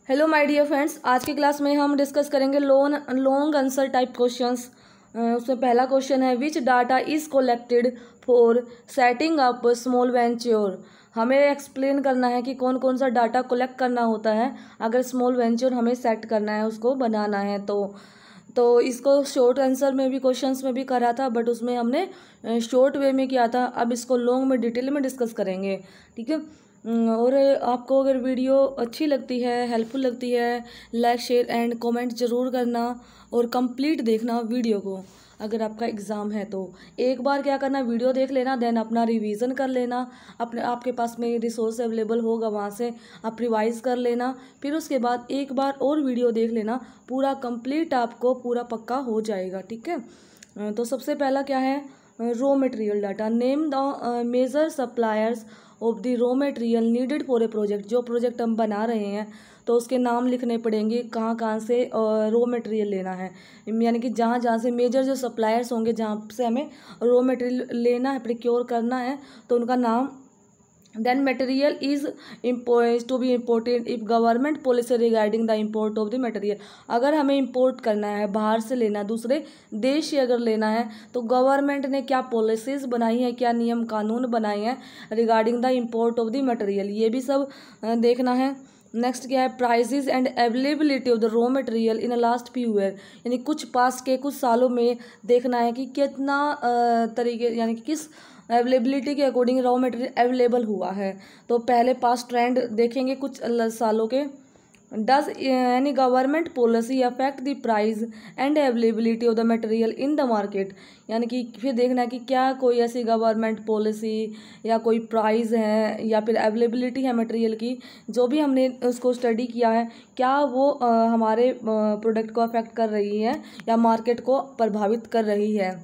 Hello my dear friends, आज की class में हम डिस्कस करेंगे लॉन्ग आंसर टाइप क्वेश्चंस। उसमें पहला क्वेश्चन है which data is collected for setting up small venture. हमें एक्सप्लेन करना है कि कौन कौन सा डाटा कलेक्ट करना होता है अगर स्मॉल वेंचर हमें सेट करना है, उसको बनाना है। तो इसको शॉर्ट आंसर में भी क्वेश्चंस में भी करा था, बट उसमें हमने शॉर्ट वे में किया था। अब इसको लॉन्ग में डिटेल में डिस्कस करेंगे, ठीक है। और आपको अगर वीडियो अच्छी लगती है, हेल्पफुल लगती है, लाइक शेयर एंड कमेंट ज़रूर करना और कंप्लीट देखना वीडियो को। अगर आपका एग्ज़ाम है तो एक बार क्या करना, वीडियो देख लेना, देन अपना रिवीजन कर लेना। अपने आपके पास में रिसोर्स अवेलेबल होगा, वहाँ से आप रिवाइज कर लेना। फिर उसके बाद एक बार और वीडियो देख लेना, पूरा कंप्लीट आपको पूरा पक्का हो जाएगा, ठीक है। तो सबसे पहला क्या है, raw material data. Name the major suppliers of the raw material needed for a project. जो प्रोजेक्ट हम बना रहे हैं तो उसके नाम लिखने पड़ेंगे, कहाँ कहाँ से रॉ मटेरियल लेना है, यानी कि जहाँ जहाँ से मेजर जो सप्लायर्स होंगे, जहाँ से हमें रॉ मटेरियल लेना है, प्रिक्योर करना है, तो उनका नाम। then material is to be imported if government policy regarding the import of the material। अगर हमें import करना है, बाहर से लेना है, दूसरे देश से अगर लेना है, तो गवर्नमेंट ने क्या पॉलिसीज़ बनाई है, क्या नियम कानून बनाए हैं regarding the import of the material, ये भी सब देखना है। नेक्स्ट क्या है, prices and availability of the raw material in last few year. यानी कुछ पास के कुछ सालों में देखना है कि कितना तरीके, यानी कि किस अवेलेबिलिटी के अकॉर्डिंग रॉ मटेरियल अवेलेबल हुआ है। तो पहले पास ट्रेंड देखेंगे कुछ सालों के। Does any government policy affect the price and availability of the material in the market. यानी कि फिर देखना है कि क्या कोई ऐसी गवर्नमेंट पॉलिसी या कोई प्राइस है या फिर अवेलेबिलिटी है मटेरियल की, जो भी हमने उसको स्टडी किया है, क्या वो हमारे प्रोडक्ट को अफेक्ट कर रही है या मार्केट को प्रभावित कर रही है।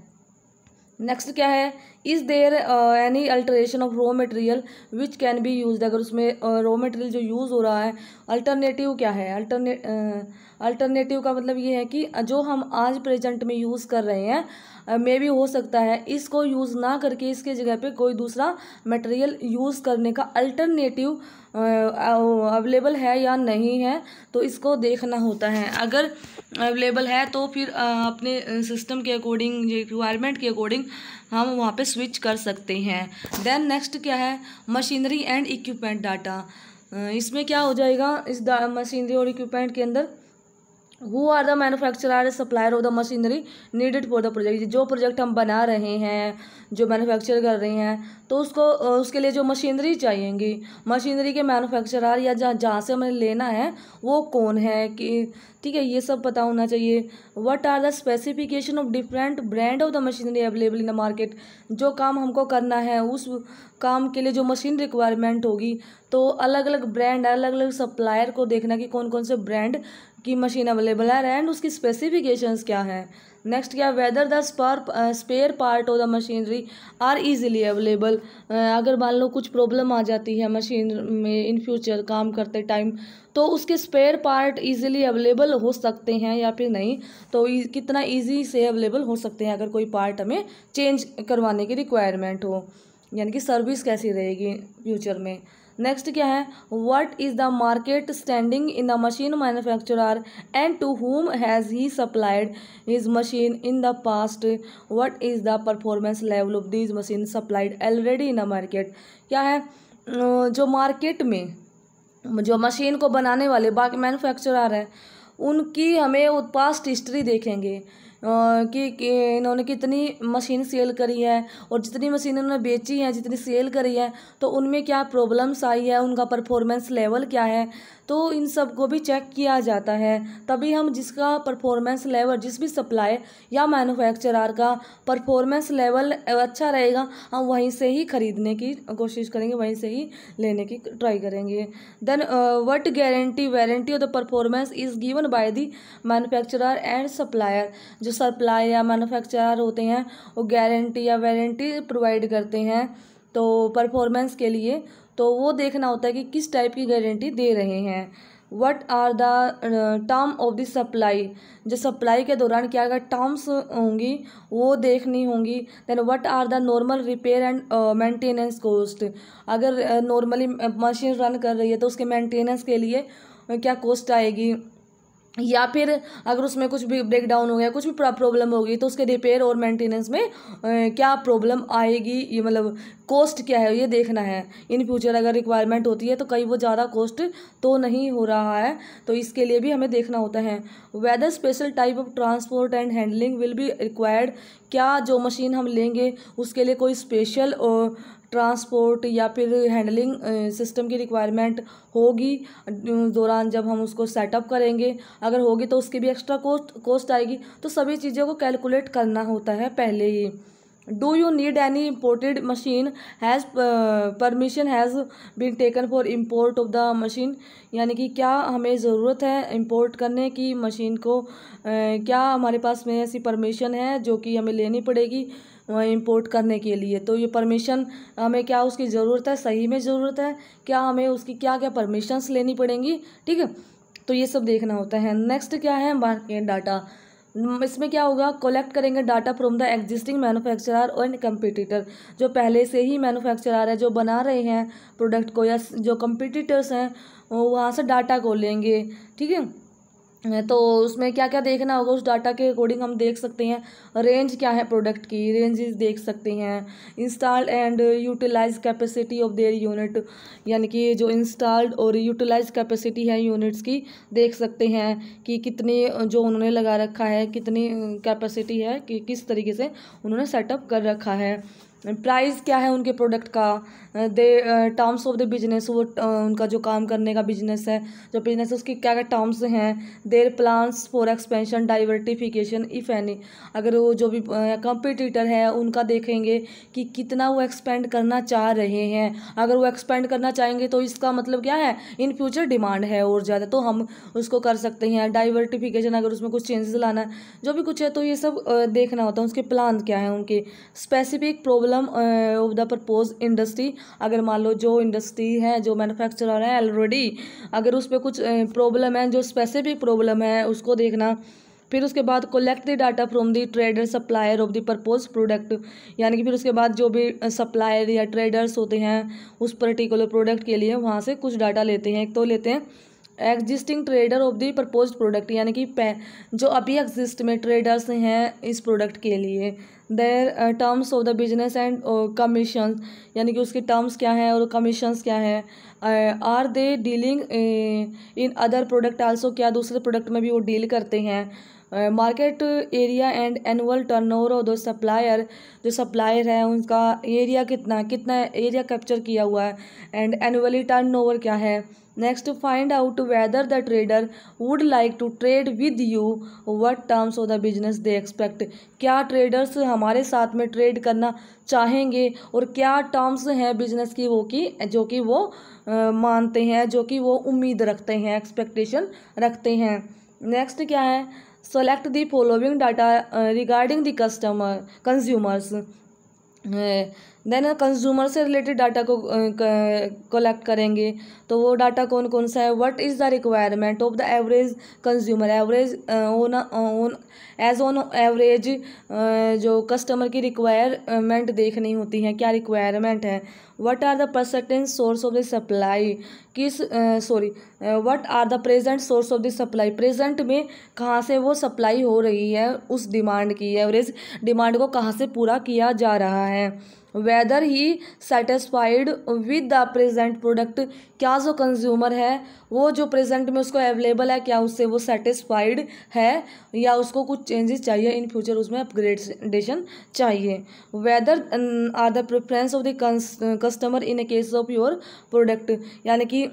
नेक्स्ट क्या है, is there any alteration of raw material which can be use. अगर उसमें रॉ मटेरियल जो यूज़ हो रहा है, अल्टरनेटिव क्या है। अल्टरनेटिव का मतलब ये है कि जो हम आज प्रेजेंट में यूज़ कर रहे हैं, मे भी हो सकता है इसको यूज़ ना करके इसके जगह पे कोई दूसरा मटेरियल यूज़ करने का अल्टरनेटिव अवेलेबल है या नहीं है, तो इसको देखना होता है। अगर अवेलेबल है तो फिर अपने सिस्टम के अकॉर्डिंग, रिक्वायरमेंट के अकॉर्डिंग हम वहाँ पे स्विच कर सकते हैं। देन नेक्स्ट क्या है, मशीनरी एंड इक्विपमेंट डाटा। इसमें क्या हो जाएगा, इस मशीनरी और इक्विपमेंट के अंदर who are the manufacturer supplier of the machinery needed for the project. जो प्रोजेक्ट हम बना रहे हैं, जो मैन्युफैक्चर कर रहे हैं, तो उसके लिए जो मशीनरी चाहिएंगी, मशीनरी के मैन्युफैक्चरर या जहाँ से हमें लेना है वो कौन है, कि ठीक है, ये सब पता होना चाहिए। What are the specification of different brand of the machinery available in the market. जो काम हमको करना है, उस काम के लिए जो मशीन रिक्वायरमेंट होगी, तो अलग अलग ब्रांड, अलग अलग सप्लायर को देखना कि कौन कौन से ब्रांड की मशीन अवेलेबल है एंड उसकी स्पेसिफिकेशंस क्या है। नेक्स्ट क्या, whether the spare part of the machinery are easily available. अगर मान लो कुछ प्रॉब्लम आ जाती है मशीन में इन फ्यूचर काम करते टाइम, तो उसके स्पेयर पार्ट इजीली अवेलेबल हो सकते हैं या फिर नहीं, तो कितना इजी से अवेलेबल हो सकते हैं अगर कोई पार्ट हमें चेंज करवाने की रिक्वायरमेंट हो, यानी कि सर्विस कैसी रहेगी फ्यूचर में। नेक्स्ट क्या है, what is the market standing in the machine manufacturer and to whom has he supplied his machine in the past. What is the performance level of this machine supplied already in the market. क्या है, जो market में जो machine को बनाने वाले बाकी manufacturer हैं, उनकी हमें पास्ट हिस्ट्री देखेंगे कि इन्होंने कितनी मशीन सेल करी है और जितनी मशीन इन्होंने बेची है, जितनी सेल करी है, तो उनमें क्या प्रॉब्लम्स आई है, उनका परफॉर्मेंस लेवल क्या है। तो इन सब को भी चेक किया जाता है, तभी हम जिसका परफॉर्मेंस लेवल, जिस भी सप्लाई या मैन्युफैक्चरर का परफॉर्मेंस लेवल अच्छा रहेगा, हम वहीं से ही खरीदने की कोशिश करेंगे, वहीं से ही लेने की ट्राई करेंगे। Then what guarantee warranty of the performance is given by the manufacturer and supplier. जो सप्लाई या मैन्युफैक्चरर होते हैं वो गारंटी या वारंटी प्रोवाइड करते हैं तो परफॉर्मेंस के लिए, तो वो देखना होता है कि किस टाइप की गारंटी दे रहे हैं। What are the term of the supply. जो सप्लाई के दौरान क्या क्या टर्म्स होंगी वो देखनी होंगी। Then what are the normal repair and maintenance cost. अगर नॉर्मली मशीन रन कर रही है तो उसके मेंटेनेंस के लिए क्या कॉस्ट आएगी, या फिर अगर उसमें कुछ भी ब्रेक डाउन हो गया, कुछ भी प्रॉब्लम होगी तो उसके रिपेयर और मेंटेनेंस में क्या प्रॉब्लम आएगी, ये मतलब कॉस्ट क्या है ये देखना है। इन फ्यूचर अगर रिक्वायरमेंट होती है तो कहीं वो ज़्यादा कॉस्ट तो नहीं हो रहा है, तो इसके लिए भी हमें देखना होता है। Whether special type of transport and handling will be required, क्या जो मशीन हम लेंगे उसके लिए कोई स्पेशल ट्रांसपोर्ट या फिर हैंडलिंग सिस्टम की रिक्वायरमेंट होगी दौरान जब हम उसको सेटअप करेंगे। अगर होगी तो उसकी भी एक्स्ट्रा कॉस्ट आएगी, तो सभी चीज़ों को कैलकुलेट करना होता है पहले ही। Do you need any imported machine, has permission has been taken for import of the machine, यानी कि क्या हमें ज़रूरत है इम्पोर्ट करने की मशीन को, क्या हमारे पास में ऐसी परमिशन है जो कि हमें लेनी पड़ेगी इंपोर्ट करने के लिए। तो ये परमिशन हमें क्या उसकी ज़रूरत है, सही में ज़रूरत है, क्या हमें उसकी क्या क्या परमिशंस लेनी पड़ेंगी, ठीक है, तो ये सब देखना होता है। नेक्स्ट क्या है, मार्केट डाटा। इसमें क्या होगा, कलेक्ट करेंगे data from the existing manufacturer और कंपटीटर, जो पहले से ही मैन्युफैक्चरर है जो बना रहे हैं प्रोडक्ट को, या जो कंपटीटर्स हैं वहाँ से डाटा को लेंगे, ठीक है। तो उसमें क्या क्या देखना होगा, उस डाटा के अकॉर्डिंग हम देख सकते हैं रेंज क्या है प्रोडक्ट की, रेंजेस देख सकते हैं। Installed and utilize capacity of their unit, यानी कि जो इंस्टॉल्ड और यूटिलाइज कैपेसिटी है यूनिट्स की देख सकते हैं कि कितनी जो उन्होंने लगा रखा है, कितनी कैपेसिटी है, कि किस तरीके से उन्होंने सेटअप कर रखा है। प्राइस क्या है उनके प्रोडक्ट का, दे टर्म्स ऑफ द बिजनेस, वो उनका जो काम करने का बिजनेस है, जो बिजनेस है उसकी क्या क्या टर्म्स हैं। Their plans for expansion diversification if any, अगर वो जो भी कंपटीटर है उनका देखेंगे कि कितना वो एक्सपेंड करना चाह रहे हैं। अगर वो एक्सपेंड करना चाहेंगे तो इसका मतलब क्या है, इन फ्यूचर डिमांड है और ज़्यादा, तो हम उसको कर सकते हैं। डाइवर्टिफिकेशन, अगर उसमें कुछ चेंजेस लाना है, जो भी कुछ है, तो ये सब देखना होता है। उसके प्लान क्या है, उनके specific problem of the propose industry, अगर मान लो जो इंडस्ट्री है, जो मैन्युफैक्चरर है ऑलरेडी, अगर उस पर कुछ प्रॉब्लम है, जो स्पेसिफिक प्रॉब्लम है उसको देखना। फिर उसके बाद collect the data from the trader supplier of the propose product, यानी कि फिर उसके बाद जो भी सप्लायर या ट्रेडर्स होते हैं उस पर्टिकुलर प्रोडक्ट के लिए वहाँ से कुछ डाटा लेते हैं। एक तो लेते हैं existing trader of the propose product, यानी कि जो अभी एग्जिस्ट में ट्रेडर्स हैं इस प्रोडक्ट के लिए। Their terms of the business and commission, यानी कि उसकी टर्म्स क्या है और कमीशंस क्या है। Are they dealing in other product also, क्या दूसरे प्रोडक्ट में भी वो डील करते हैं। Market area and annual turnover of the supplier, जो सप्लायर है उनका एरिया कितना कितना एरिया कैप्चर किया हुआ है, एंड एनुअली टर्नओवर क्या है। Next, find out whether the trader would like to trade with you, what terms of the business they expect, क्या ट्रेडर्स हमारे साथ में ट्रेड करना चाहेंगे और क्या टर्म्स हैं बिजनेस की वो की जो कि वो मानते हैं, जो कि वो उम्मीद रखते हैं, एक्सपेक्टेशन रखते हैं। नेक्स्ट क्या है, select the following data regarding the consumers, then consumer से रिलेटेड डाटा को कलेक्ट करेंगे। तो वो डाटा कौन कौन सा है, what is the requirement of the average consumer, average on average जो कस्टमर की रिक्वायरमेंट देखनी होती है, क्या रिक्वायरमेंट है। What are the percentage source of the supply, what are the present source of the supply, present में कहाँ से वो सप्लाई हो रही है, उस डिमांड की एवरेज डिमांड को कहाँ से पूरा किया जा रहा है। Weather he satisfied with the present product, क्या जो कंज्यूमर है वो जो प्रेजेंट में उसको अवेलेबल है, क्या उससे वो सेटिस्फाइड है या उसको कुछ चेंजेस चाहिए, इन फ्यूचर उसमें अपग्रेडेशन चाहिए। Whether are the preference of the customer in a case of your product, यानी कि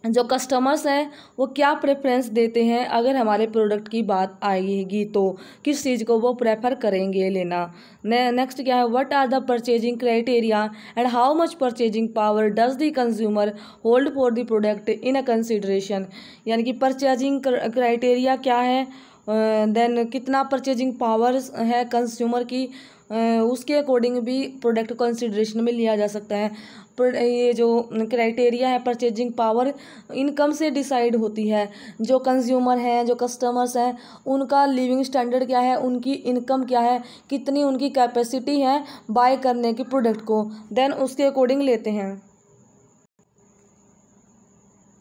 जो कस्टमर्स हैं वो क्या प्रेफरेंस देते हैं अगर हमारे प्रोडक्ट की बात आएगी, तो किस चीज़ को वो प्रेफर करेंगे लेना। नेक्स्ट क्या है, what are the purchasing criteria and how much purchasing power does the consumer hold for the product in a consideration, यानी कि परचेजिंग क्राइटेरिया क्या है, देन कितना परचेजिंग पावर है कंज्यूमर की, उसके अकॉर्डिंग भी प्रोडक्ट कंसिडरेशन में लिया जा सकता है। ये जो क्राइटेरिया है परचेजिंग पावर, इनकम से डिसाइड होती है। जो कंज्यूमर हैं, जो कस्टमर्स हैं, उनका लिविंग स्टैंडर्ड क्या है, उनकी इनकम क्या है, कितनी उनकी कैपेसिटी है बाय करने की प्रोडक्ट को, देन उसके अकॉर्डिंग लेते हैं।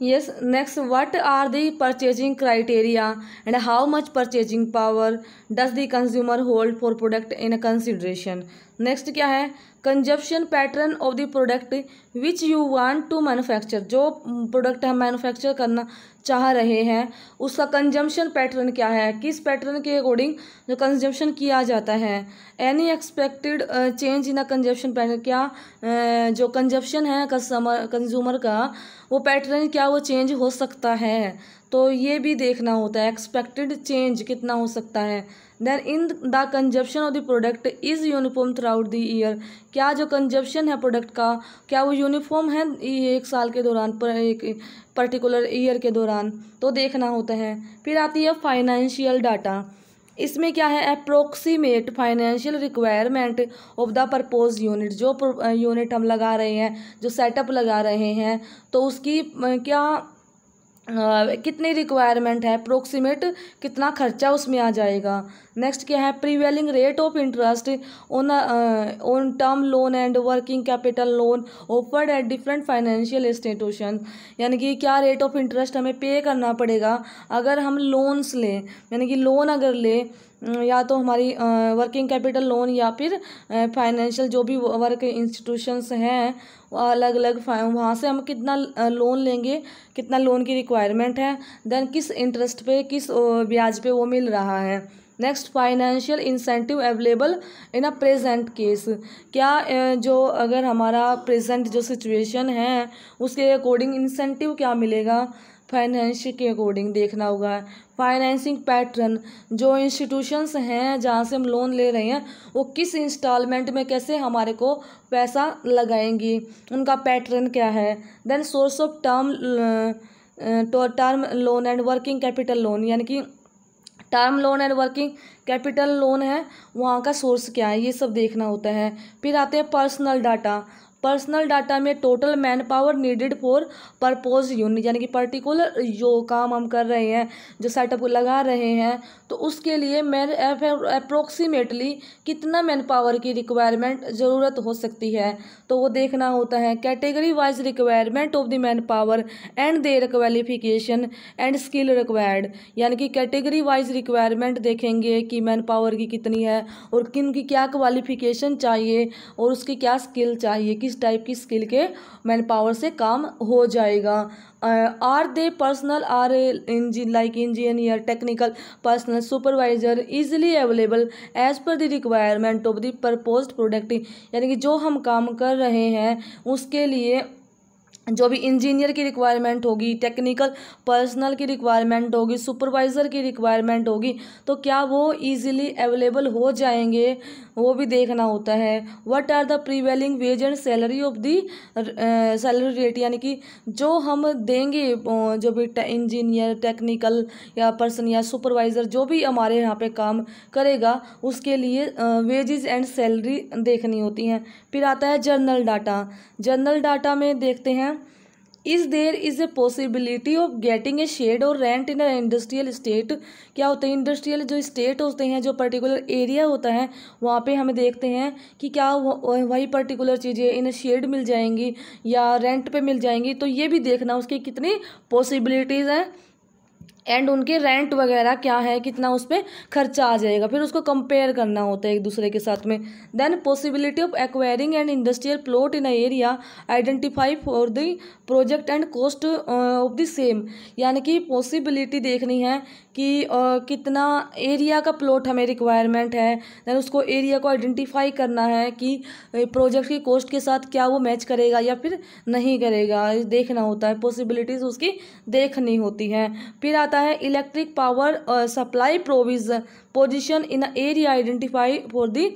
Yes, next, what are the purchasing criteria and how much purchasing power does the consumer hold for product in a consideration? Next क्या है, consumption pattern of the product which you want to manufacture, जो product हम manufacture करना चाह रहे हैं उसका consumption pattern क्या है, किस पैटर्न के अकॉर्डिंग जो कंजम्पशन किया जाता है। Any expected change in a consumption pattern, क्या जो कंजप्शन है कंज्यूमर का वो पैटर्न क्या वो चेंज हो सकता है, तो ये भी देखना होता है एक्सपेक्टेड चेंज कितना हो सकता है। Then in the consumption of the product is uniform throughout the year, क्या जो कंजप्शन है प्रोडक्ट का क्या वो यूनिफॉर्म है एक साल के दौरान पर एक पर्टिकुलर ईयर के दौरान, तो देखना होता है। फिर आती है फाइनेंशियल डाटा, इसमें क्या है, approximate financial requirement of the propose unit, जो यूनिट हम लगा रहे हैं जो सेटअप लगा रहे हैं तो उसकी क्या कितनी रिक्वायरमेंट है, अप्रोक्सीमेट कितना खर्चा उसमें आ जाएगा। नेक्स्ट क्या है, prevailing rate of interest on term loan and working capital loan offered at different financial institution, यानी कि क्या रेट ऑफ इंटरेस्ट हमें पे करना पड़ेगा अगर हम लोन्स लें, यानी कि लोन अगर लें या तो हमारी वर्किंग कैपिटल लोन या फिर फाइनेंशियल जो भी वर्क इंस्टीट्यूशंस हैं अलग अलग वहाँ से हम कितना लोन लेंगे, कितना लोन की रिक्वायरमेंट है, देन किस इंटरेस्ट पे किस ब्याज पे वो मिल रहा है। Next, financial incentive available in a present case, क्या जो अगर हमारा प्रेजेंट जो सिचुएशन है उसके अकॉर्डिंग इंसेंटिव क्या मिलेगा, फाइनेंस के अकॉर्डिंग देखना होगा। फाइनेंसिंग पैटर्न, जो इंस्टीट्यूशंस हैं जहाँ से हम लोन ले रहे हैं वो किस इंस्टॉलमेंट में कैसे हमारे को पैसा लगाएंगी, उनका पैटर्न क्या है। Then source of term loan and working capital loan, यानी कि term loan and working capital loan है वहाँ का सोर्स क्या है, ये सब देखना होता है। फिर आते हैं पर्सनल डाटा, पर्सनल डाटा में total man power needed for purpose unit, यानी कि पर्टिकुलर जो काम हम कर रहे हैं जो सेटअप लगा रहे हैं तो उसके लिए मैन अप्रोक्सीमेटली कितना मैन पावर की रिक्वायरमेंट ज़रूरत हो सकती है, तो वो देखना होता है। Category wise requirement of the man power and their qualification and skill required, यानी कि कैटेगरी वाइज रिक्वायरमेंट देखेंगे कि मैन पावर की कितनी है और किन की क्या क्वालिफिकेशन चाहिए और उसकी क्या स्किल चाहिए, किस टाइप की स्किल के मैन पावर से काम हो जाएगा। Are they personnel are like engineer technical personnel supervisor easily available as per the requirement of the proposed product, यानी कि जो हम काम कर रहे हैं उसके लिए जो भी इंजीनियर की रिक्वायरमेंट होगी, टेक्निकल पर्सनल की रिक्वायरमेंट होगी, सुपरवाइज़र की रिक्वायरमेंट होगी, तो क्या वो इजीली अवेलेबल हो जाएंगे वो भी देखना होता है। What are the prevailing wage and salary of the salary rate, यानी कि जो हम देंगे जो भी इंजीनियर टेक्निकल या पर्सन या सुपरवाइज़र जो भी हमारे यहाँ पे काम करेगा उसके लिए वेजेस एंड सैलरी देखनी होती हैं। फिर आता है जर्नल डाटा, जर्नल डाटा में देखते हैं is there is a possibility of getting a shed और रेंट इन इंडस्ट्रियल स्टेट, क्या होता है इंडस्ट्रियल जो स्टेट होते हैं जो पर्टिकुलर एरिया होता है वहाँ पे हमें देखते हैं कि क्या वही पर्टिकुलर चीज़ें इन शेड मिल जाएंगी या रेंट पे मिल जाएंगी, तो ये भी देखना उसकी कितनी पॉसिबिलिटीज़ हैं एंड उनके रेंट वगैरह क्या है कितना उस पर खर्चा आ जाएगा, फिर उसको कंपेयर करना होता है एक दूसरे के साथ में। Then possibility of acquiring and industrial plot in area identify for the project and cost of the same, यानी कि पॉसिबिलिटी देखनी है कि कितना एरिया का प्लॉट हमें रिक्वायरमेंट है, देन उसको एरिया को आइडेंटिफाई करना है कि प्रोजेक्ट की कॉस्ट के साथ क्या वो मैच करेगा या फिर नहीं करेगा, देखना होता है, पॉसिबिलिटीज़ उसकी देखनी होती हैं। फिर आता है electric power supply position in area identify for the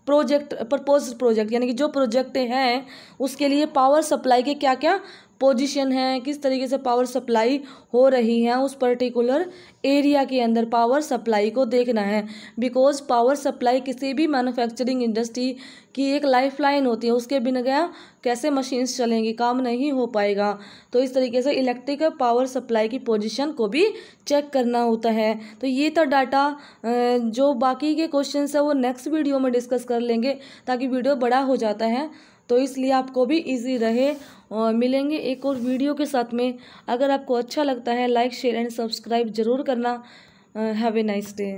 project propose project, यानी कि जो प्रोजेक्ट है उसके लिए पावर सप्लाई के क्या क्या पोजीशन है, किस तरीके से पावर सप्लाई हो रही है उस पर्टिकुलर एरिया के अंदर पावर सप्लाई को देखना है। बिकॉज पावर सप्लाई किसी भी मैन्युफैक्चरिंग इंडस्ट्री की एक लाइफ लाइन होती है, उसके बिना गया कैसे मशीन्स चलेंगी, काम नहीं हो पाएगा, तो इस तरीके से इलेक्ट्रिक पावर सप्लाई की पोजीशन को भी चेक करना होता है। तो ये तो डाटा, जो बाकी के क्वेश्चंस है वो नेक्स्ट वीडियो में डिस्कस कर लेंगे ताकि वीडियो बड़ा हो जाता है तो इसलिए आपको भी इजी रहे। और मिलेंगे एक और वीडियो के साथ में। अगर आपको अच्छा लगता है लाइक शेयर एंड सब्सक्राइब ज़रूर करना। Have a nice day.